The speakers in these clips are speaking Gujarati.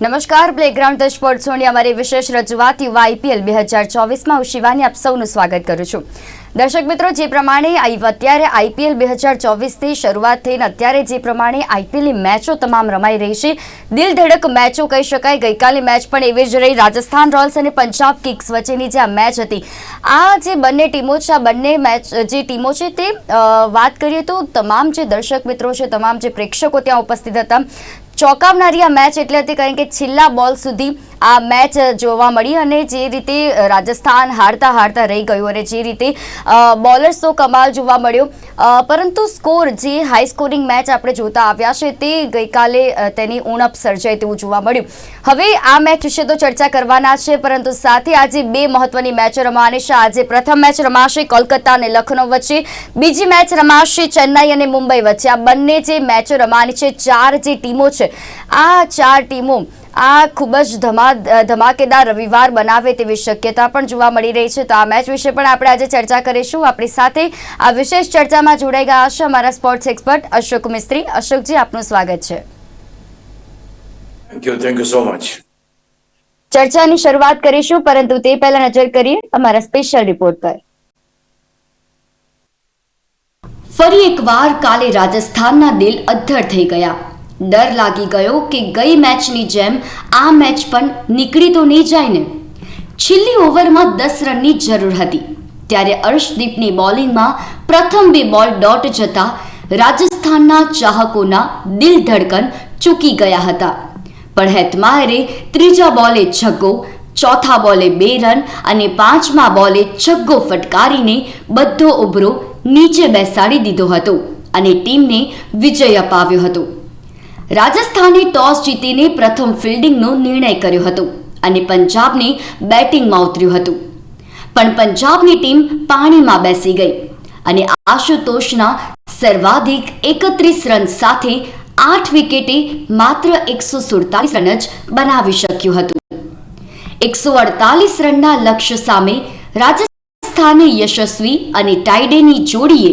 નમસ્કાર, પ્લેગ્રાઉન્ડ ધ સ્પોર્ટ્સ શોની અમારી વિશેષ રજૂઆત યુવા આઈપીએલ 2024માં હું શિવાની આપ સૌનું સ્વાગત કરું છું. દર્શક મિત્રો, જે પ્રમાણે અત્યારે આઈપીએલ 2024થી શરૂઆત થઈને અત્યારે જે પ્રમાણે આઈપીએલની મેચો તમામ રમાઈ રહી છે, દિલ ધડક મેચો કહી શકાય. ગઈકાલની મેચ પણ એવી જ રહી. રાજસ્થાન રોયલ્સ અને પંજાબ કિંગ્સ વચ્ચેની જે આ મેચ હતી, આ જે બંને ટીમો છે, આ બંને મેચ જે ટીમો છે તે વાત કરીએ તો તમામ જે દર્શક મિત્રો છે, તમામ જે પ્રેક્ષકો ત્યાં ઉપસ્થિત હતા, ચોંકાવનારી આ મેચ એટલે હતી કારણ કે છેલ્લા બોલ સુધી આ મેચ જોવા મળી અને જે રીતે રાજસ્થાન હારતા રહી ગયું અને જે રીતે બોલર્સ તો કમાલ જોવા મળ્યો, પરંતુ સ્કોર જે હાઈ સ્કોરિંગ મેચ આપણે જોતા આવ્યા છે તે ગઈકાલે તેની ઉણપ સર્જાય તેવું જોવા મળ્યું. હવે આ મેચ વિશે તો ચર્ચા કરવાના છે, પરંતુ સાથે આજે બે મહત્વની મેચો રમાવાની છે. આજે પ્રથમ મેચ રમાશે કોલકાતા અને લખનઉ વચ્ચે, બીજી મેચ રમાશે ચેન્નાઈ અને મુંબઈ વચ્ચે. આ બંને જે મેચો રમાવાની છે, ચાર જે ટીમો છે, આ ચાર ટીમો આ ખૂબ જ ધમાકેદાર રવિવાર બનાવે તેવી શક્યતા પણ જોવા મળી રહી છે. તો આ મેચ વિશે પણ આપણે આજે ચર્ચા કરીશું. આપણી સાથે આ વિશેષ ચર્ચામાં જોડાઈ ગયા છે અમારા સ્પોર્ટ્સ એક્સપર્ટ અશોક મિસ્ત્રી. અશોકજી, આપનું સ્વાગત છે. Thank you so much. ચર્ચાની શરૂઆત કરીશું, પરંતુ તે પહેલા નજર કરીએ અમારા સ્પેશિયલ રિપોર્ટ પર. ફરી એકવાર કાલે રાજસ્થાનના દિલ અદ્ધર થઈ ગયા. ડર લાગી ગયો કે ગઈ મેચની જેમ આ મેચ પણ નીકળી તો નહીં જાય ને. છેલ્લી ઓવરમાં 10 રનની જરૂર હતી ત્યારે અર્શદીપની બોલિંગમાં પ્રથમ બે બોલ ડોટ જતા રાજસ્થાનના ચાહકોના દિલ ધડકન ચૂકી ગયા હતા. પણ હેતમાયરે ત્રીજા બોલે છગ્ગો, ચોથા બોલે 2 રન અને પાંચમા બોલે છગ્ગો ફટકારીને બધો ઉભરો નીચે બેસાડી દીધો હતો અને ટીમને વિજય અપાવ્યો હતો. રાજસ્થાને ટોસ જીતીને પ્રથમ ફિલ્ડિંગનો નિર્ણય કર્યો હતો અને પંજાબને બેટિંગમાં ઉતર્યું હતું. પણ પંજાબની ટીમ પાણીમાં બેસી ગઈ અને આશુતોષના સર્વાધિક 31 રન સાથે 8 વિકેટે માત્ર 147 રન જ બનાવી શક્યું હતું. 148 રનના લક્ષ્ય સામે રાજસ્થાને યશસ્વી અને ટાઇડેની જોડીએ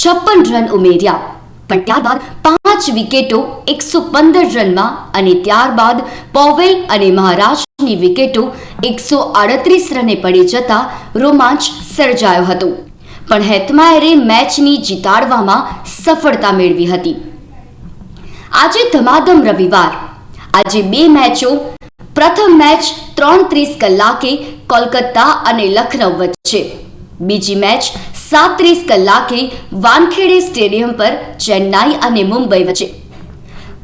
56 રન ઉમેર્યા. પણ ત્યારબાદ 5 વિકેટો 115 રનમાં અને ત્યારબાદ પોવેલ અને મહારાજની વિકેટો 138 રને પડી જતા રોમાંચ સર્જાયો હતો. પણ હેતમાયરે મેચની જીતાડવામાં સફળતા મેળવી હતી. આજે ધમાધમ રવિવાર. આજે બે મેચો. પ્રથમ મેચ 3:30 કલાકે કોલકાતા અને લખનઉ વચ્ચે, બીજી મેચ 7:30 કલાકે વાનખેડે સ્ટેડિયમ પર ચેન્નાઈ અને મુંબઈ વચ્ચે.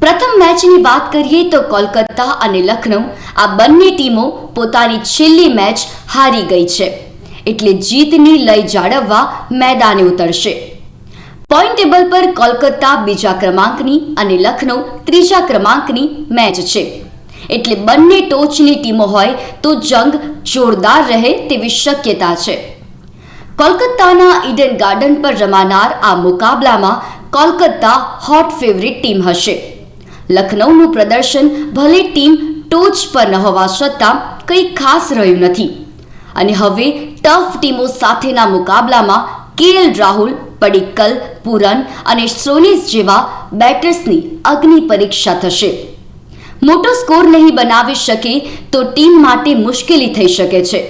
પ્રથમ મેચની વાત કરીએ તો કોલકાતા અને લખનઉ આ બંને ટીમો પોતાની છેલ્લી મેચ હારી ગઈ છે, એટલે જીતની લઈ જાળવવા મેદાને ઉતરશે. પોઈન્ટ ટેબલ પર કોલકાતા બીજા ક્રમાંકની અને લખનઉ ત્રીજા ક્રમાંકની મેચ છે, એટલે બંને ટોચની ટીમો હોય તો જંગ જોરદાર રહે તેવી શક્યતા છે. કોલકાતાના ઈડન ગાર્ડન પર રમાનાર આ મુકાબલામાં કોલકાતા હોટ ફેવરિટ ટીમ હશે. લખનઉનું પ્રદર્શન ભલે ટીમ ટોચ પર ન હોવા છતાં કંઈ ખાસ રહ્યું નથી અને હવે ટફ ટીમો સાથેના મુકાબલામાં કેએલ રાહુલ, પડિક્કલ, પુરન અને સ્ટોનિસ જેવા બેટર્સની અગ્નિ પરીક્ષા થશે. મોટો સ્કોર નહીં બનાવી શકે તો ટીમ માટે મુશ્કેલી થઈ શકે છે.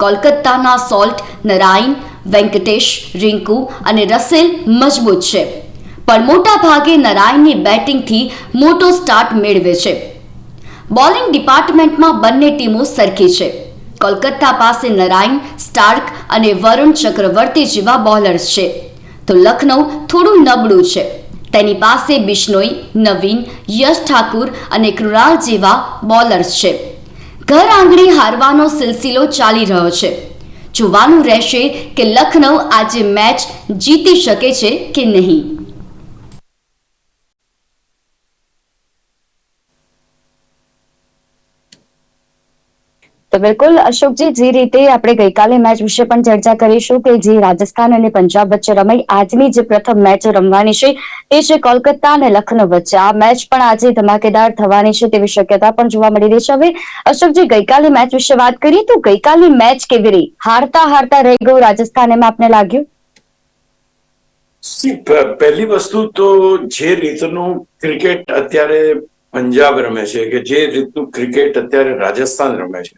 કોલકાતાના સોલ્ટ, નરાઈન, વેંકટેશ, રિંકુ અને રસેલ મજબૂત છે, પણ મોટા ભાગે નરાઈનની બેટિંગથી મોટો સ્ટાર્ટ મેળવે છે. બોલિંગ ડિપાર્ટમેન્ટમાં બંને ટીમો સરખી છે. કોલકાતા પાસે નરાઈન, સ્ટાર્ક અને વરુણ ચક્રવર્તી જેવા બોલર્સ છે, તો લખનઉ થોડું નબળું છે. તેની પાસે બિશ્નોઈ, નવીન, યશ ઠાકુર અને કૃણાલ જેવા બોલર્સ છે. ઘર આંગણે હારવાનો સિલસિલો ચાલી રહ્યો છે. જોવાનું રહેશે કે લખનઉ આજે મેચ જીતી શકે છે કે નહીં. તો બિલકુલ અશોકજી, જે રીતે આપણે ગઈકાલે મેચ વિશે પણ ચર્ચા કરીશું કે જે રાજસ્થાન અને પંજાબ વચ્ચે રમાઈ, આજની જે પ્રથમ મેચ રમવાની છે તે છે કોલકાતા અને લખનઉ વચ્ચે. આ મેચ પણ આજે ધમાકેદાર થવાની છે તેવી શક્યતા પણ જોવા મળી રહી છે. હવે અશોકજી, ગઈકાલે મેચ વિશે વાત કરીએ તો ગઈકાલની મેચ કેવી રહી? હારતા રહી ગયું રાજસ્થાન, એમાં આપને લાગ્યું? પહેલી વસ્તુ તો જે રીતનું ક્રિકેટ અત્યારે પંજાબ રમે છે કે જે રીતનું ક્રિકેટ અત્યારે રાજસ્થાન રમે છે,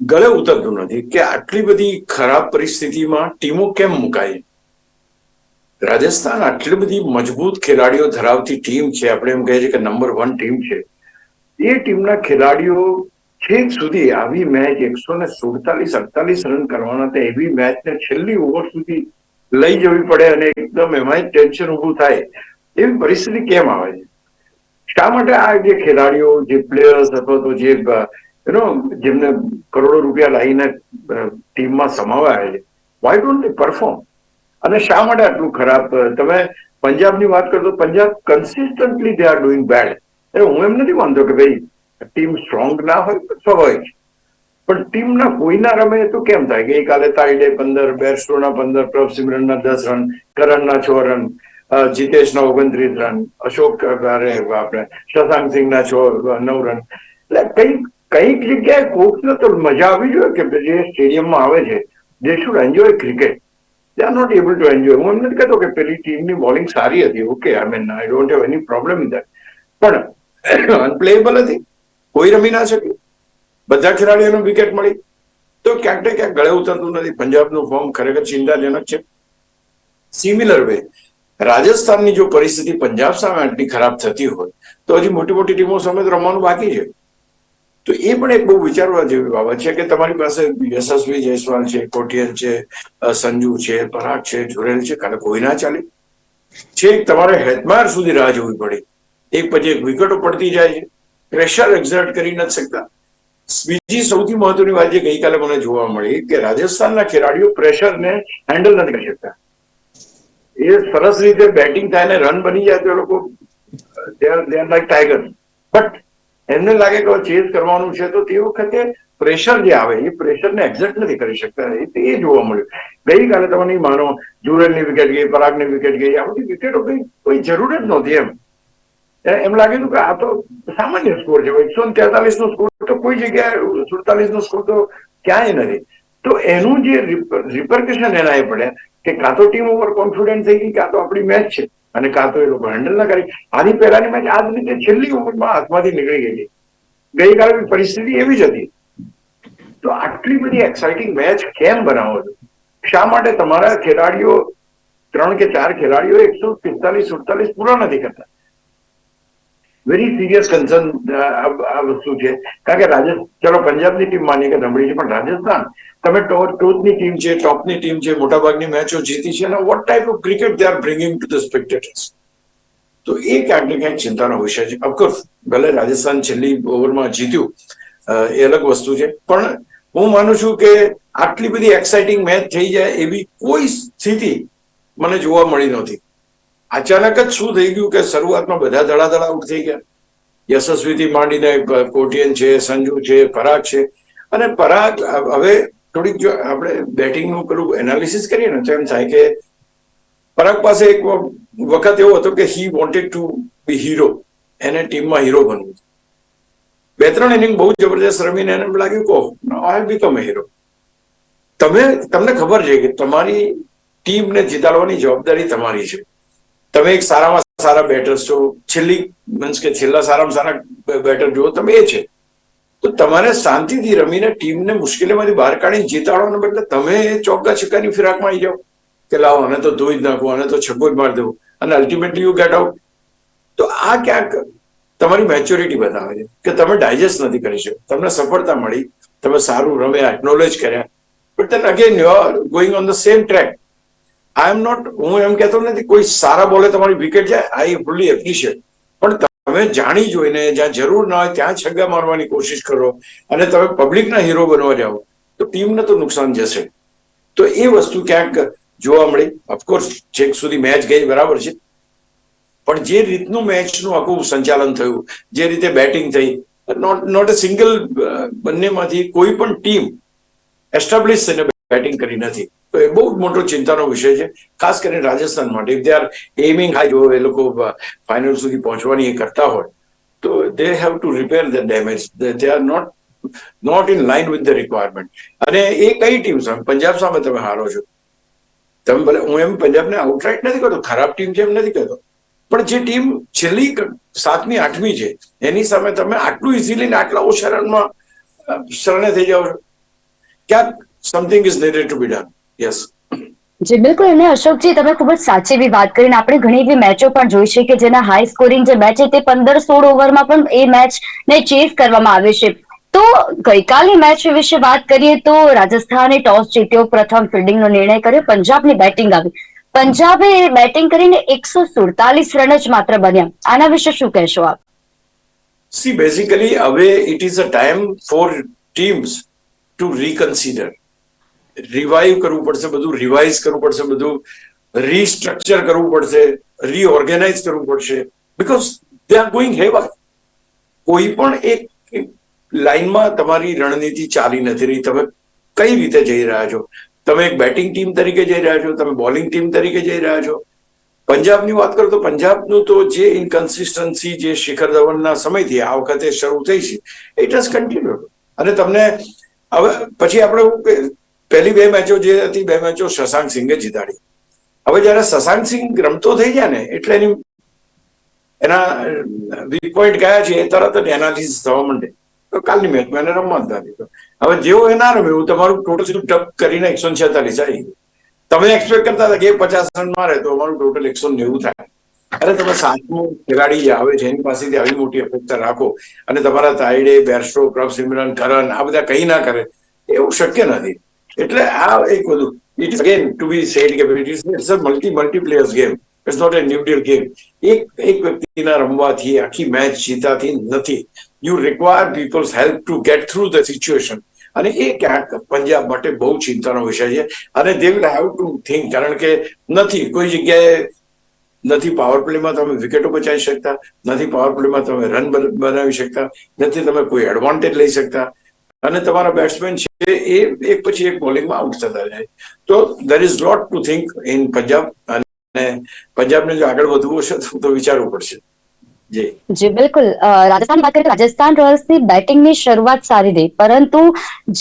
ગળે ઉતરતું નથી કે આટલી બધી ખરાબ પરિસ્થિતિમાં ટીમો કેમ મુકાય. રાજસ્થાન આટલી બધી મજબૂત ખેલાડીઓ ધરાવતી ટીમ છે, આપણે એમ કહીએ છીએ કે નંબર 1 ટીમ છે. એ ટીમના ખેલાડીઓ છેક સુધી આવી મેચ 147-48 રન કરવાના હતા, એવી મેચને છેલ્લી ઓવર સુધી લઈ જવી પડે અને એકદમ એમાં ટેન્શન ઊભું થાય, એવી પરિસ્થિતિ કેમ આવે છે? શા માટે આ જે ખેલાડીઓ, જે પ્લેયર્સ અથવા તો જે જેમને કરોડો રૂપિયા લાવીને ટીમમાં સમાવાયા છે, વાય ડોન્ટ દે પરફોર્મ? અને શા માટે આટલું ખરાબ? તમે પંજાબની વાત કરો તો Punjab consistently they are doing bad. હું એમ નથી માનતો કે ભાઈ ટીમ સ્ટ્રોંગ ના હોય, સ્વાભાવિક, પણ ટીમના કોઈના રમે તો કેમ થાય? ગઈકાલે તાઈડે 15, બેરસ્ટોના 15, પ્રભસિમરનના 10 રન, કરણના 6 રન, જીતેશના 29 રન, અશોક આપણે શશાંક સિંહના 9 રન. એટલે કઈક જગ્યાએ કોચને તો મજા આવી જોઈએ કે જે સ્ટેડિયમમાં આવે છે, they should enjoy cricket. They are not able to enjoy. હું એમ નથી કહેતો કે પેલી ટીમની બોલિંગ સારી હતી, okay, I mean I don't have any problem in that, પણ અનપ્લેએબલ હતી, કોઈ રમી ના શક્યું, બધા ખેલાડીઓને વિકેટ મળી, તો ક્યાંક ને ક્યાંક ગળે ઉતરતું નથી. પંજાબનું ફોર્મ ખરેખર ચિંતાજનક છે. સિમિલર વે રાજસ્થાનની જો પરિસ્થિતિ પંજાબ સામે આટલી ખરાબ થતી હોય તો હજી મોટી મોટી ટીમો સામે તો રમવાનું બાકી છે. તો એ પણ એક બહુ વિચારવા જેવી બાબત છે કે તમારી પાસે યશસ્વી જયસ્વાલ છે, કોટિયન છે, સંજુ છે, પરાગ છે, જુરેલ છે, કાલે કોઈ ના ચાલે. છેક તમારે હેતમાર સુધી રાહ જોવી પડી, એક પછી એક વિકેટો પડતી જાય છે, પ્રેશર એક્ઝર્ટ કરી નથી શકતા. બીજી સૌથી મહત્વની વાત જે ગઈકાલે મને જોવા મળી કે રાજસ્થાનના ખેલાડીઓ પ્રેશરને હેન્ડલ નથી કરી શકતા. એ સરસ રીતે બેટિંગ થાય ને રન બની જાય તો એ લોકો they are like tiger, but એમને લાગે કે ચેઝ કરવાનું છે તો તે વખતે પ્રેશર જે આવે એ પ્રેશરને એક્ઝર્ટ નથી કરી શકતા. એ જોવા મળ્યું ગઈકાલે. તમે નહીં માનો, જુરેલની વિકેટ ગઈ, પરાગની વિકેટ ગઈ, આ બધી વિકેટો કોઈ જરૂર જ નહોતી. એમ લાગેલું કે આ તો સામાન્ય સ્કોર છે, 143 નો સ્કોર તો કોઈ જગ્યાએ, 47 નો સ્કોર તો ક્યાંય નથી. તો એનું જે રિપરકશન એના એ પડ્યા કે કાં તો ટીમ ઓવર કોન્ફિડન્ટ થઈ ગઈ, કાં તો આપણી મેચ છે, અને કાં તો એ લોકો હેન્ડલ ના કરી. આની પહેલાની મેચ આ જ રીતે છેલ્લી ઓવરમાં હાથમાંથી નીકળી ગઈ હતી. ગઈકાલે પરિસ્થિતિ એવી જ હતી. તો આટલી બધી એક્સાઇટિંગ મેચ કેમ બનાવો છો? શા માટે તમારા ખેલાડીઓ, 3 કે 4 ખેલાડીઓ 145-47 પૂરા નથી કરતા? વેરી સિરિયસ કન્સર્ન આ વસ્તુ છે. કારણ કે ચલો પંજાબની ટીમ માનીએ કે નબળી છે, પણ રાજસ્થાન, તમે ટોચની ટીમ છે, ટોપની ટીમ છે, મોટાભાગની મેચો જીતી છે, અને what type of cricket they are bringing to the spectators. તો એ ક્યાંક ને ક્યાંક ચિંતાનો વિષય છે. ઓફકોર્સ ભલે રાજસ્થાન છેલ્લી ઓવરમાં જીત્યું, એ અલગ વસ્તુ છે, પણ હું માનું છું કે આટલી બધી એક્સાઇટિંગ મેચ થઈ જાય એવી કોઈ સ્થિતિ મને જોવા મળી નહોતી. અચાનક જ શું થઈ ગયું કે શરૂઆતમાં બધા ધડાધડ આઉટ થઈ ગયા. યશસ્વીથી માંડીને કોટિયન છે, સંજુ છે, પરાગ છે. અને પરાગ હવે થોડીક જો આપણે બેટિંગનું પેલું એનાલિસિસ કરીએ ને તો એમ થાય કે પરાગ પાસે એક વખત એવો હતો કે he wanted to be hero, એને ટીમમાં હીરો બનવું. 2-3 ઇનિંગ બહુ જબરદસ્ત રમીને એને લાગ્યું કે I have become a hero. તમને ખબર છે કે તમારી ટીમને જીતાડવાની જવાબદારી તમારી છે. તમે એક સારામાં સારા બેટર છો, મીન્સ કે છેલ્લા સારામાં સારા બેટર જો તમે એ છે, તો તમારે શાંતિથી રમીને ટીમને મુશ્કેલીમાંથી બહાર કાઢીને જીતાડવાને બદલે તમે ચોગ્ગા છક્કાની ફિરાકમાં આવી જાઓ કે લાવો આને તો ધોઈ જ નાખવું, આને તો છગ્ગો જ મારી દેવું, અને અલ્ટિમેટલી યુ ગેટ આઉટ. તો આ ક્યાંક તમારી મેચ્યોરિટી બતાવે છે કે તમે ડાયજેસ્ટ નથી કરી શકતા. તમને સફળતા મળી, તમે સારું રમ્યા, એકનોલેજ કર્યા, but then again you are going on the same track. I am not, હું એમ કહેતો નથી કોઈ સારા બોલે તમારી વિકેટ જાય, આઈ ફુલ્લી એપ્રિશિએટ, પણ તમે જાણી જોઈને જ્યાં જરૂર ના હોય ત્યાં છગ્ગા મારવાની કોશિશ કરો અને તમે પબ્લિકના હીરો બનવા જાઓ તો ટીમને તો નુકસાન જશે. તો એ વસ્તુ ક્યાંક જોવા મળી. ઓફકોર્સ છેક સુધી મેચ ગઈ બરાબર છે, પણ જે રીતનું મેચનું આખું સંચાલન થયું, જે રીતે બેટિંગ થઈ, નોટ અ સિંગલ, બંનેમાંથી કોઈ પણ ટીમ એસ્ટાબ્લિશ થઈને બેટિંગ કરી નથી. તો એ બહુ મોટો ચિંતાનો વિષય છે, ખાસ કરીને રાજસ્થાન માટે. If they are aiming high, જો એ લોકો ફાઇનલ સુધી પહોંચવાની એ કરતા હોય તો they have to repair the damage. They are not in line with the requirement. અને એ કઈ ટીમ સામે? પંજાબ સામે તમે હારો છો. તમે ભલે, હું એમ પંજાબને આઉટરાઇટ નથી કહેતો, ખરાબ ટીમ છે એમ નથી કહેતો, પણ જે ટીમ છેલ્લી 7મી 8મી છે એની સામે તમે આટલું ઇઝીલી ને આટલા ઓછા રનમાં શરણે થઈ જાઓ છો. ક્યાંક something is needed to be done. Yes. જી બિલકુલ. અને અશોકજી, તમે ખૂબ જ સાચી એવી વાત કરીને આપણે ઘણી એવી મેચો પણ જોઈ છે કે જેના હાઈ સ્કોરિંગ જે મેચ છે તે 15-16 ઓવરમાં પણ એ મેચને ચેસ કરવામાં આવે છે. તો ગઈકાલની મેચ વિશે વાત કરીએ તો રાજસ્થાને ટોસ જીત્યો, પ્રથમ ફિલ્ડિંગનો નિર્ણય કર્યો, પંજાબની બેટિંગ આવી. પંજાબે બેટિંગ કરીને 147 રન જ માત્ર બન્યા. આના વિશે શું કહેશો આપ? સી બેઝિકલી હવે it is a time for teams to reconsider. Revive કરવું પડશે, બધું રિવાઇઝ કરવું પડશે, બધું રીસ્ટ્રક્ચર કરવું પડશે, રીઓર્ગેનાઇઝ કરવું પડશે, બીકોઝ દે આર ગોઈંગ હેવર. કોઈ પણ એક લાઈનમાં તમારી રણનીતિ ચાલી નથી રહી. તમે કઈ રીતે જઈ રહ્યા છો? તમે એક બેટિંગ ટીમ તરીકે જઈ રહ્યા છો, તમે બોલિંગ ટીમ તરીકે જઈ રહ્યા છો. પંજાબની વાત કરું તો પંજાબનું તો જે ઇનકન્સિસ્ટન્સી જે શિખર ધવનના સમયથી આ વખતે શરૂ થઈ છે, ઇટ હેઝ કન્ટિન્યુડ. અને તમને હવે પછી આપણે પહેલી 2 મેચો જે હતી, 2 મેચો શશાંક સિંઘે જીતાડી. હવે જયારે શશાંક સિંઘ રમતો થઈ ગયા ને એટલે એના વીક પોઈન્ટ કયા છે એ તરત જ એનાલિસિસ થવા માંડે. તો કાલની મેચમાં એને રમવા જ નથી. હવે જેવો એ ના રમ્યું, તમારું ટોટલ સીધું ટપ કરીને 146 આવી ગયું. તમે એક્સપેક્ટ કરતા હતા કે 50 રન મારે તો અમારું ટોટલ 190 થાય. અરે તમે 7મો ખેલાડી આવે છે એની પાસેથી આવી મોટી અપેક્ષા રાખો અને તમારા તાયડે, બેરસ્ટો, પ્રભસિમરન, કરન આ બધા કઈ ના કરે એવું શક્ય નથી. એટલે આ એક બધું it is again to be said કે it's a multi players game. It's not a individual game. એક વ્યક્તિના રમવાથી આખી મેચ જીતાતી નથી. You require people's help to get through the situation. અને એ ક્યાંક પંજાબ માટે બહુ ચિંતાનો વિષય છે. અને દે વિલ હેવ ટુ થિંક, કારણ કે નથી કોઈ જગ્યાએ, નથી પાવર પ્લેમાં તમે વિકેટો બચાવી શકતા, નથી પાવર પ્લેમાં તમે રન બનાવી શકતા, નથી તમે કોઈ એડવાન્ટેજ લઈ શકતા, અને તમારા બેટ્સમેન છે એ એક પછી એક બોલિંગમાં આઉટ થતા જાય. તો there is lot two think in Punjab. અને પંજાબને જો આગળ વધવું હશે તો વિચારવું પડશે. જી બિલકુલ. રાજસ્થાનની વાત કરીએ તો રાજસ્થાન રોયલ્સની બેટિંગની શરૂઆત સારી રહી, પરંતુ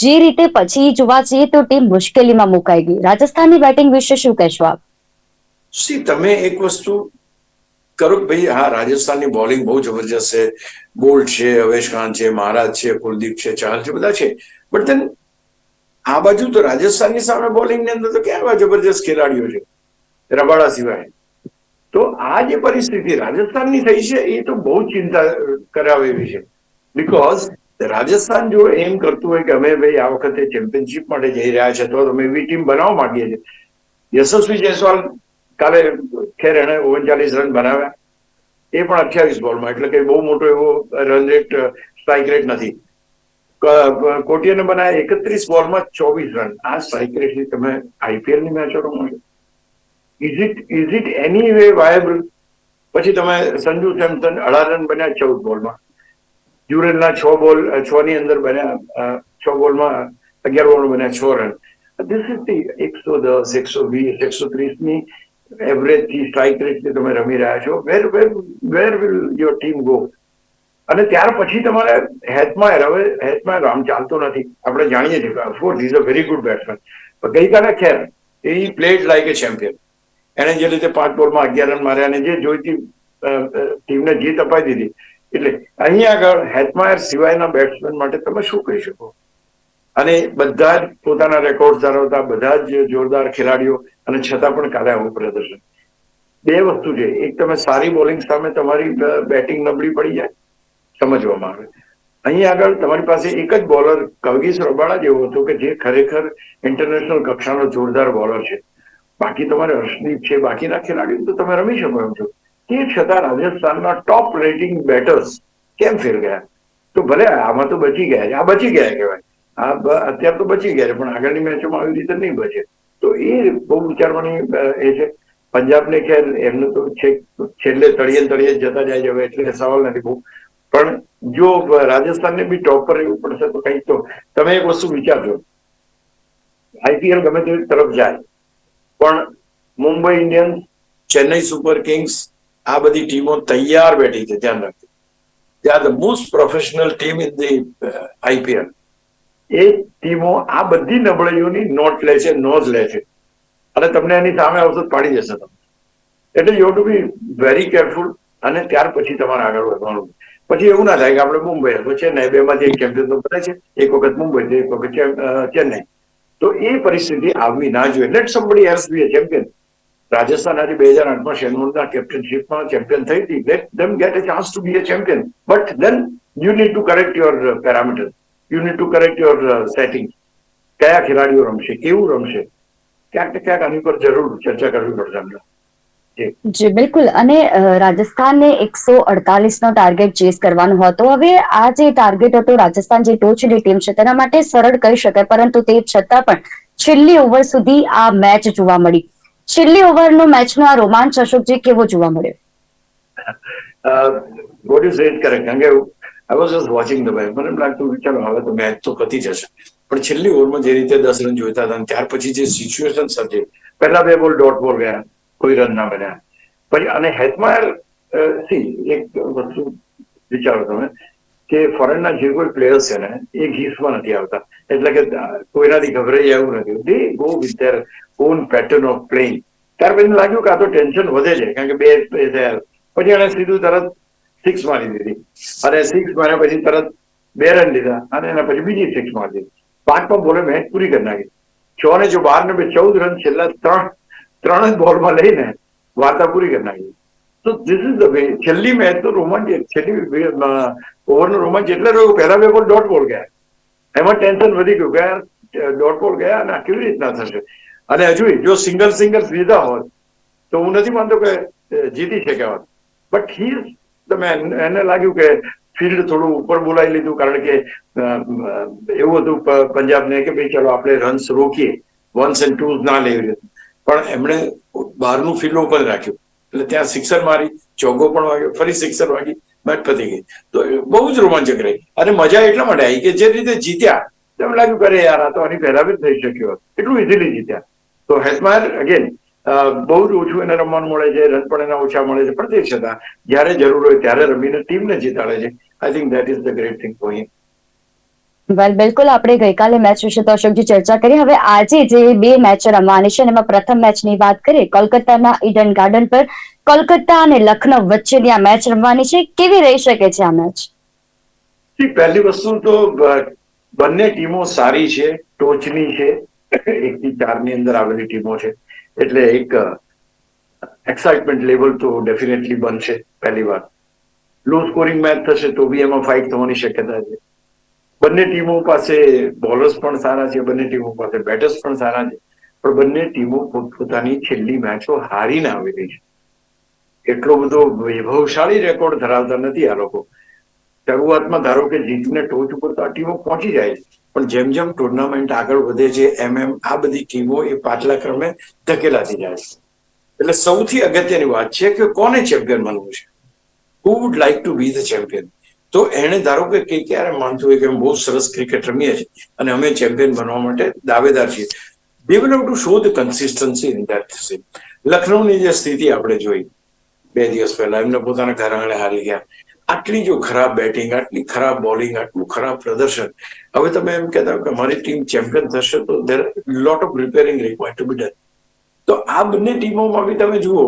જે રીતે પછી જોવા જઈએ તો ટીમ મુશ્કેલીમાં મુકાઈ ગઈ. રાજસ્થાનની બેટિંગ વિશે શું કહેશો આપ? સી તમે એક વસ્તુ કરો કે ભાઈ હા, રાજસ્થાનની બોલિંગ બહુ જબરજસ્ત છે. બોલ્ટ છે, અવેશ ખાન છે, મહારાજ છે, કુલદીપ છે, ચહલ છે, બધા છે. બટ દેન આ બાજુ તો રાજસ્થાનની સામે બોલિંગની અંદર તો કેવા જબરજસ્ત ખેલાડીઓ છે રબાડા સિવાય. તો આ જે પરિસ્થિતિ રાજસ્થાનની થઈ છે એ તો બહુ ચિંતા કરાવે એવી છે. બીકોઝ રાજસ્થાન જો એમ કરતું હોય કે અમે ભાઈ આ વખતે ચેમ્પિયનશિપ માટે જઈ રહ્યા છે તો અમે એવી ટીમ બનાવવા માંગીએ છીએ. યશસ્વી જયસ્વાલ કાલે ખેર એને 39 રન બનાવ્યા, એ પણ 28 બોલમાં, એટલે કે બહુ મોટો એવો રન રેટ, સ્ટ્રાઇક રેટ નથી. કોટિયાને બનાવ્યા 31 બોલમાં 24 રન. આ સ્ટ્રાઇક રેટથી તમે આઈપીએલ ની મેચો રમો છો? Is it any way viable? પછી તમે સંજુ સેમસન 18 રન બન્યા 14 બોલમાં. જ્યુરેલના 6 ની અંદર બન્યા 6 બોલમાં 11 બોલ બન્યા 6 રન. ધીસ ઇઝ ધી 110, 120, 130 ની એવરેજ થી સ્ટ્રાઇક રેટથી તમે રમી રહ્યા છો. Where will your team go? અને ત્યાર પછી તમારે હેથમાયર, હવે હેથમાયર આમ ચાલતો નથી, આપણે જાણીએ છીએ. Of course is a very good batsman. પણ ગઈકાલે ખેર એ પ્લેડ લાઈક એ ચેમ્પિયન. એને જે રીતે 5 બોલમાં 11 રન માર્યા અને જે જોઈતી ટીમને જીત અપાઈ દીધી. એટલે અહીં આગળ હેથમાયર સિવાયના બેટ્સમેન માટે તમે શું કહી શકો? અને બધા જ પોતાના રેકોર્ડ ધરાવતા બધા જ જોરદાર ખેલાડીઓ, અને છતાં પણ કાલે આવું પ્રદર્શન. 2 વસ્તુ છે, એક તમે સારી બોલિંગ સામે તમારી બેટિંગ નબળી પડી જાય, સમજવામાં આવે. અહીં આગળ તમારી પાસે એક જ બોલર કલગીસ રબાડા જેવો હતો કે જે ખરેખર ઇન્ટરનેશનલ કક્ષાનો જોરદાર બોલર છે. બાકી તમારે હર્ષદીપ છે, બાકીના ખેલાડીઓ તો તમે રમી શકો એમ છો. તે છતાં રાજસ્થાનના ટોપ રેટિંગ બેટર્સ કેમ ફેલ ગયા? તો ભલે આમાં તો બચી ગયા છે, આ બચી ગયા કહેવાય, અત્યારે તો બચી ગયા છે, પણ આગળની મેચોમાં આવી રીતે નહીં બચે. તો એ બહુ વિચારવાની એ છે. પંજાબને ખેર એમનું તો છેલ્લે તળિયે જતા જાય છે, એટલે સવાલ નથી બહુ. પણ જો રાજસ્થાનને બી ટોપ પર રહેવું પડશે તો કંઈક તો તમે એક વસ્તુ વિચારજો, આઈપીએલ ગમે તે તરફ જાય પણ Mumbai Indians, Chennai Super Kings આ બધી ટીમો તૈયાર બેઠી છે. ધ્યાન રાખજો, they are the most professional team in the IPL. એ ટીમો આ બધી નબળાઈઓની નોટ લે છે, નોંધ લે છે, અને તમને એની સામે આવશે પાડી જશે. તમે એટલે you to be very careful, અને ત્યાર પછી તમારે આગળ વધવાનું. પછી એવું ના થાય કે આપણે મુંબઈ તો ચેન્નાઈ, બેમાંથી એક ચેમ્પિયન તો બને છે, એક વખત મુંબઈ તો એક વખત ચેન્નાઈ. તો એ પરિસ્થિતિ આવવી ના જોઈએ. Let somebody else be a champion. Rajasthan આજે 2008માં શેનવોર્નના કેપ્ટનશીપમાં ચેમ્પિયન થઈ હતી. Let them get a chance to be a champion. But then you need to correct your parameter, you need to correct your setting. કયા ખેલાડીઓ રમશે, કેવું રમશે, ક્યાંક ને ક્યાંક આની પર જરૂર ચર્ચા કરવી પડશે અમને. જી બિલકુલ. અને રાજસ્થાનને 148 નો ટાર્ગેટ ચેસ કરવાનો હતો. હવે આ જે ટાર્ગેટ હતો, રાજસ્થાન જે ટોચની ટીમ છે તેના માટે સરળ કહી શકાય, પરંતુ તે છતાં પણ છેલ્લી ઓવર સુધી આ મેચ જોવા મળી. છેલ્લી ઓવરનો મેચનો આ રોમાંચ અશોકજી કેવો જોવા મળ્યો? What you sad correct. કારણ કે I was just watching the match. મને એમ લાગતું કે ચાલો હવે તો મેચ તો પતી જશે, પણ છેલ્લી ઓવરમાં જે રીતે 10 રન જોઈતા હતા, ત્યાર પછી જે સિચ્યુએશન સર્જાઈ, પહેલા 2 બોલ ડોટ બોલ ગયા, કોઈ રન ના બન્યા. પછી અને હેટમાયર, એક વસ્તુ વિચારો તમે કે ફોરેનના જે કોઈ પ્લેયર્સ છે ને એ ઘીસમાં નથી આવતા, એટલે કે કોઈનાથી ગભરાઈ જાય એવું નથી. દે go with their on pattern of playing. ત્યાર પછી લાગ્યું કે આ તો ટેન્શન વધે છે, કારણ કે 2 થયા. પછી એને સીધું તરત 6 મારી દીધી, અને 6 માર્યા પછી તરત 2 રન લીધા, અને એના પછી બીજી 6 મારી દીધી. 5મા બોલે મેચ પૂરી કરી નાખી. 6 ને 12 ને 14 રન છેલ્લા ત્રણ જ બોલમાં લઈને વાર્તા પૂરી કરી નાખી. તો ધીસ ઇઝ ધ વે. છેલ્લી મેચ તો રોમાંચ, છેલ્લી ઓવરનો રોમાંચ એટલે રહ્યો. પહેલા 2 બોલ ડોટ બોલ ગયા, એમાં ટેન્શન વધી ગયું કે ડોટ બોલ ગયા અને કેવી રીતના થશે. અને હજુ જો સિંગલ લીધા હોત તો હું નથી માનતો કે જીતી શક્યા હોત. But he the man. એને લાગ્યું કે ફિલ્ડ થોડું ઉપર બોલાવી લીધું, કારણ કે એવું હતું પંજાબને કે ભાઈ ચાલો આપણે રન્સ રોકીએ, 1s and 2s ના લેવી. પણ એમણે બહારનું ફિલ્ડ ઓપન રાખ્યું, એટલે ત્યાં સિક્સર મારી, ચોગ્ગો પણ વાગ્યો, ફરી સિક્સર વાગી, મેચ પતી ગઈ. તો બહુ જ રોમાંચક રહી. અને મજા એટલા માટે આવી કે જે રીતે જીત્યા તેમ લાગ્યું કરે યાર આ તો આની પહેલા બી થઈ શક્યો, એટલું ઇઝીલી જીત્યા. તો હેટમાયર અગેન બહુ જ ઓછું એને રમવાનું મળે છે, રન પણ એના ઓછા મળે છે, પણ તે છતાં જયારે જરૂર હોય ત્યારે રમીને ટીમને જીતાડે છે. I think that is the great thing for him. Well, બિલકુલ. આપણે ગઈકાલે મેચ વિશે તો અશોકજી ચર્ચા કરી. હવે આજે જે 2 મેચ રમવાની છે, એમાં પ્રથમ મેચની વાત કરીએ, કોલકાતાના ઈડન ગાર્ડન પર કોલકાતા અને લખનઉ વચ્ચેની આ મેચ રમવાની છે. કેવી રહી શકે છે આ મેચ? પહેલી વસ્તુ તો બંને ટીમો સારી છે, ટોચની છે, 1 થી 4 ની અંદર આવેલી ટીમો છે, એટલે એક એક્સાઇટમેન્ટ લેવલ તો ડેફિનેટલી બનશે. પહેલી વાર લો સ્કોરિંગ મેચ થશે તો બી એમાં ફાઇટ થવાની શક્યતા છે. બંને ટીમો પાસે બોલર્સ પણ સારા છે, બંને ટીમો પાસે બેટર્સ પણ સારા છે, પણ બંને ટીમો પોતપોતાની છેલ્લી મેચો હારીને આવેલી છે. એટલો બધો વૈભવશાળી રેકોર્ડ ધરાવતા નથી આ લોકો. શરૂઆતમાં ધારો કે જીતીને ટોચ ઉપર તો આ ટીમો પહોંચી જાય છે, પણ જેમ જેમ ટુર્નામેન્ટ આગળ વધે છે એમ આ બધી ટીમો એ પાછલા ક્રમે ધકેલાતી જાય છે. એટલે સૌથી અગત્યની વાત છે કે કોને ચેમ્પિયન બનવું છે, who would like to be the champion. તો એને ધારો કે ક્યારે માનતું હોય કે અમે બહુ સરસ ક્રિકેટ રમીએ છીએ અને અમે ચેમ્પિયન બનવા માટે દાવેદાર છીએ. They will have to show the consistency in that scene. લખનઉની જે સ્થિતિ આપણે જોઈ 2 દિવસ પહેલા, એમને પોતાના ઘર આંગણે હારી ગયા. આટલી જો ખરાબ બેટિંગ, આટલી ખરાબ બોલિંગ, આટલું ખરાબ પ્રદર્શન. હવે તમે એમ કહેતા કે મારી ટીમ ચેમ્પિયન થશે તો there lot of repairing required to be done. તો આ બંને ટીમોમાં બી તમે જુઓ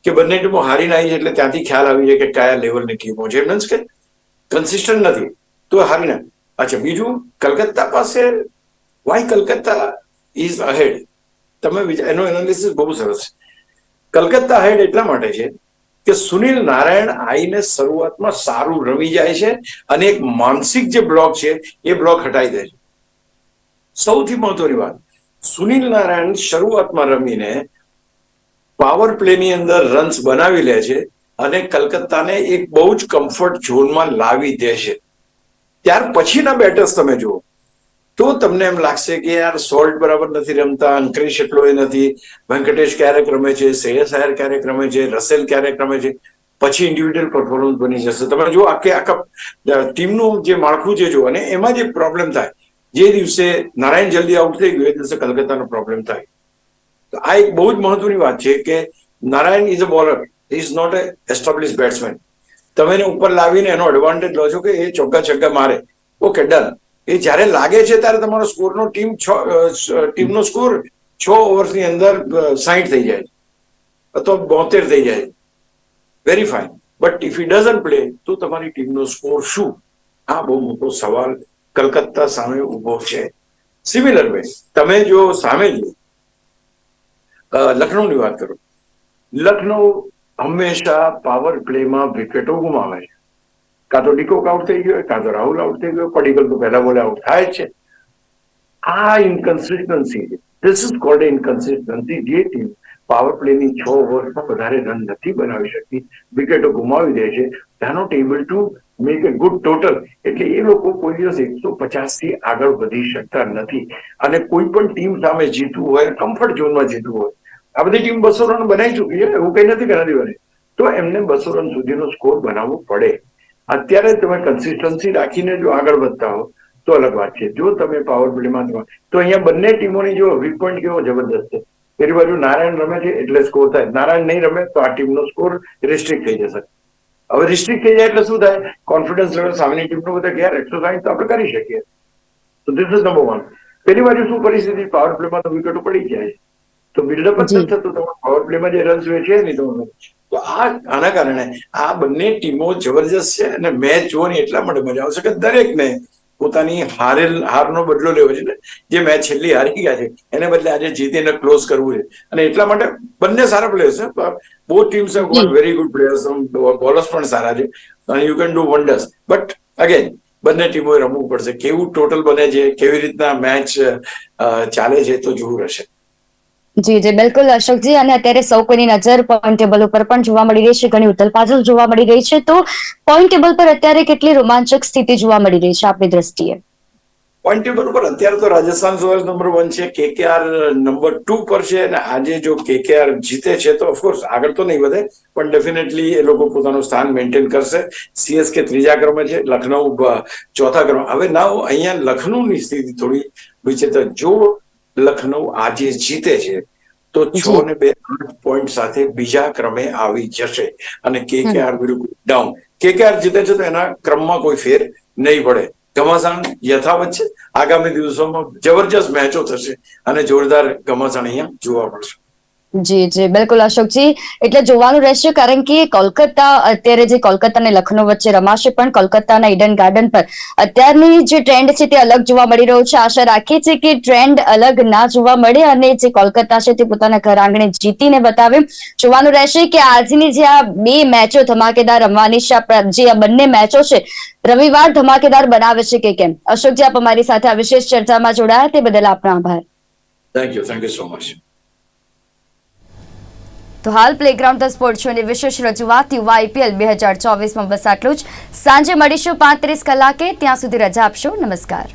કે બંને ટીમો હારીને આવી છે, એટલે ત્યાંથી ખ્યાલ આવી જાય કે કયા લેવલની ટીમો છે. મીન્સ કે કન્સિસ્ટન્ટ નથી તો હારીને. અચ્છા, બીજું કલકત્તા પાસે, વાય કલકત્તા ઇઝ અહેડ. તમે એનો એનાલિસિસ બહુ સરસ છે. કલકત્તા અહેડ એટલા માટે છે કે સુનિલ નારાયણ આઈને શરૂઆતમાં સારું રમી જાય છે અને એક માનસિક જે બ્લોક છે એ બ્લોક હટાવી દે છે. સૌથી મહત્વની વાત, સુનિલ નારાયણ શરૂઆતમાં રમીને પાવર પ્લેની અંદર રન્સ બનાવી લે છે અને કલકત્તાને એક બહુ જ કમ્ફર્ટ ઝોનમાં લાવી દે છે. ત્યાર પછીના બેટર્સ તમે જુઓ તો તમને એમ લાગશે કે યાર સોલ્ટ બરાબર નથી રમતા, અંકરીશ એટલો એ નથી, વેંકટેશ ક્યારેક રમે છે, શ્રેયસ અય્યર ક્યારેક રમે છે, રસેલ ક્યારેક રમે છે, પછી ઇન્ડિવિડ્યુઅલ પરફોર્મન્સ બની જશે. તમે જુઓ આખા ટીમનું જે માળખું છે જુઓ, અને એમાં જે પ્રોબ્લેમ થાય, જે દિવસે નારાયણ જલ્દી આઉટ થઈ ગયું એ દિવસે કલકત્તાનો પ્રોબ્લેમ થાય. તો આ એક બહુ જ મહત્વની વાત છે કે Narayan is a bowler, is not a establish batsman. તમે એને ઉપર લાવીને એનો એડવાન્ટેજ લો છો કે એ ચોગ્ગા છગ્ગા મારે, ઓકે ડન. એ જ્યારે લાગે છે ત્યારે તમારો સ્કોરનો ટીમનો સ્કોર 6 ઓવર્સની અંદર 60 થઈ જાય. અથવા 72 થઈ જાય, very fine, but if he doesn't play તો તમારી ટીમનો સ્કોર શું? આ બહુ મોટો સવાલ કલકત્તા સામે ઉભો છે. સિમિલર વે તમે જો સામે લખનૌની વાત કરો, લખનૌ હંમેશા પાવર પ્લેમાં વિકેટો ગુમાવે છે. કાં તો ડીકોક આઉટ થઈ ગયો, કાં તો રાહુલ આઉટ થઈ ગયો, પડીકલ તો પહેલા બોલે આઉટ થાય જ છે. આ ઇનકન્સિસ્ટન્સી, ધીસ ઇઝ કોલ્ડ ઇનકન્સિસ્ટન્સી. જે ટીમ પાવર પ્લેની 6 ઓવરમાં વધારે રન નથી બનાવી શકતી, વિકેટો ગુમાવી દે છે, they are not able to make a good total. એટલે એ લોકો કોઈ દિવસ 150 થી આગળ વધી શકતા નથી. અને કોઈ પણ ટીમ સામે જીતવું હોય, કમ્ફર્ટ ઝોનમાં જીતવું હોય, આ બધી ટીમ 200 રન બનાવી ચૂકી છે, એવું કઈ નથી કે નથી બને, તો એમને 200 રન સુધીનો સ્કોર બનાવવો પડે. અત્યારે તમે કન્સિસ્ટન્સી રાખીને જો આગળ વધતા હો તો અલગ વાત છે. જો તમે પાવર પ્લેમાં તો અહીંયા બંને ટીમોની જો વીક પોઈન્ટ કેવો જબરદસ્ત છે. પેલી બાજુ નારાયણ રમે છે એટલે સ્કોર થાય, નારાયણ નહીં રમે તો આ ટીમનો સ્કોર રિસ્ટ્રિક્ટ થઈ જશે. હવે રિસ્ટ્રિક્ટ થઈ જાય એટલે શું થાય? કોન્ફિડન્સ લેવલ સામેની ટીમનો બધા ગયા 160 તો આપણે કરી શકીએ. તો ધીસ ઇઝ નંબર 1. પેલી બાજુ શું પરિસ્થિતિ? પાવર પ્લેમાં તો વિકેટો પડી જાય, તો બિલ્ડઅપ જ નથી થતું. તમારા પાવર પ્લેમાં જે રન્સ છે નહીં તમારે. તો આના કારણે આ બંને ટીમો જબરજસ્ત છે અને મેચ જોવાની એટલા માટે મજા આવશે કે દરેકને પોતાની હારનો બદલો લેવો છે. જે મેચ છેલ્લી હારી ગયા છે એને બદલે આજે જીતીને ક્લોઝ કરવું છે. અને એટલા માટે બંને સારા પ્લેયર્સ છે. Both teams have got very good players, bowlers પણ સારા છે અને you can do wonders. But again બંને ટીમોએ રમવું પડશે. કેવું ટોટલ બને છે, કેવી રીતના મેચ ચાલે છે તો જોવું રહેશે. જી જી બિલકુલ અશોકજી. અને અત્યારે સૌ કોઈની નજર પોઈન્ટ ટેબલ ઉપર પણ જોવા મળી રહી છે, ઘણી ઉથલપાથલ જોવા મળી રહી છે. તો પોઈન્ટ ટેબલ પર અત્યારે કેટલી રોમાંચક સ્થિતિ જોવા મળી રહી છે આપની દ્રષ્ટિએ? પોઈન્ટ ટેબલ ઉપર અત્યારે તો રાજસ્થાન રોયલ્સ નંબર 1 છે, કેકેઆર નંબર 2 પર છે. અને આજે જો કેકેઆર જીતે છે તો ઓફકોર્સ આગળ તો નહીં વધે, પણ ડેફિનેટલી એ લોકો પોતાનું સ્થાન મેન્ટેન કરશે. સીએસકે 3જા ક્રમે છે, લખનઉ 4થા ક્રમે. હવે ના અહીંયા લખનઉની સ્થિતિ થોડી વિચિત્ર. જો લખનઉ આજે જીતે છે તો 6-2 પોઈન્ટ સાથે બીજા ક્રમે આવી જશે અને કેકેઆર વિરુદ્ધ ડાઉન. કેકેઆર જીતે છે તો એના ક્રમમાં કોઈ ફેર નહીં પડે. ઘમાસાણ યથાવત છે. આગામી દિવસોમાં જબરજસ્ત મેચો થશે અને જોરદાર ઘમાસાણ અહીંયા જોવા મળશે. જી જી બિલકુલ અશોકજી. એટલે જોવાનું રહેશે, કારણ કે કોલકાતા અત્યારે જે કોલકાતા અને લખનઉ વચ્ચે રમાશે, પણ કોલકાતાના ઈડન ગાર્ડન પર અત્યારની જે ટ્રેન્ડ છે તે અલગ જોવા મળી રહ્યો છે. આશા રાખીએ છીએ કે ટ્રેન્ડ અલગ ના જોવા મળે અને જે કોલકાતા છે તે પોતાના ઘર આંગણે જીતીને બતાવે. જોવાનું રહેશે કે આજની જે આ 2 મેચો ધમાકેદાર રમવાની છે, જે આ બંને મેચો છે રવિવાર ધમાકેદાર બનાવે છે કે કેમ. અશોકજી, આપ અમારી સાથે આ વિશેષ ચર્ચામાં જોડાયા તે બદલ આપનો આભાર. Thank you so much. તો હાલ પ્લેગ્રાઉન્ડ ધ સ્પોર્ટ શોની વિશેષ રજૂઆત યુવા IPL 2024માં બસ આટલું જ. સાંજે મળીશું 5:30 કલાકે. ત્યાં સુધી રજા આપશો. નમસ્કાર.